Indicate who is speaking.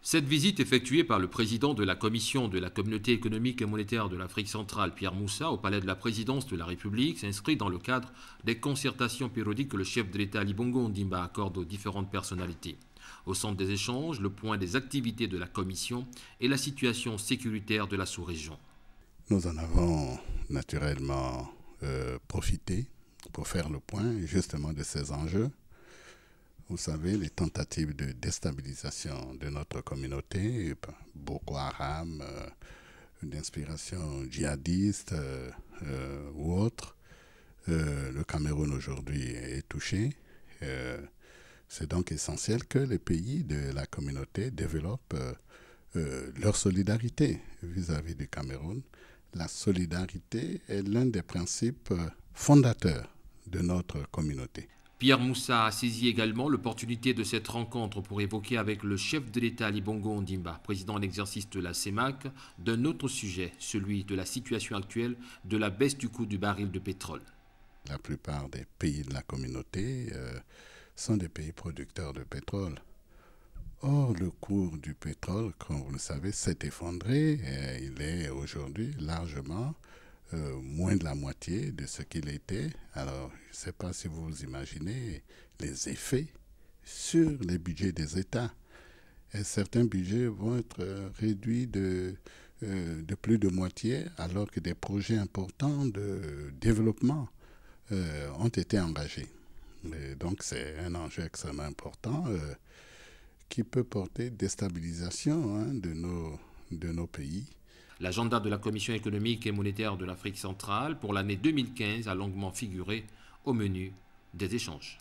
Speaker 1: Cette visite effectuée par le président de la Commission de la Communauté économique et monétaire de l'Afrique centrale, Pierre Moussa, au palais de la présidence de la République, s'inscrit dans le cadre des concertations périodiques que le chef de l'État Ali Bongo Ondimba accorde aux différentes personnalités. Au centre des échanges, le point des activités de la Commission et la situation sécuritaire de la sous-région.
Speaker 2: Nous en avons naturellement profité pour faire le point justement de ces enjeux. Vous savez, les tentatives de déstabilisation de notre communauté, Boko Haram, d'inspiration djihadiste ou autre, le Cameroun aujourd'hui est touché. C'est donc essentiel que les pays de la communauté développent leur solidarité vis-à-vis du Cameroun. La solidarité est l'un des principes fondateurs de notre communauté.
Speaker 1: Pierre Moussa a saisi également l'opportunité de cette rencontre pour évoquer avec le chef de l'État Ali Bongo Ondimba, président en exercice de la CEMAC, d'un autre sujet, celui de la situation actuelle de la baisse du coût du baril de pétrole.
Speaker 2: La plupart des pays de la communauté sont des pays producteurs de pétrole. Or, le cours du pétrole, comme vous le savez, s'est effondré et il est aujourd'hui largement moins de la moitié de ce qu'il était. Alors, je ne sais pas si vous imaginez les effets sur les budgets des États. Et certains budgets vont être réduits de plus de moitié, alors que des projets importants de développement ont été engagés. Et donc, c'est un enjeu extrêmement important qui peut porter déstabilisation de nos pays.
Speaker 1: L'agenda de la Commission économique et monétaire de l'Afrique centrale pour l'année 2015 a longuement figuré au menu des échanges.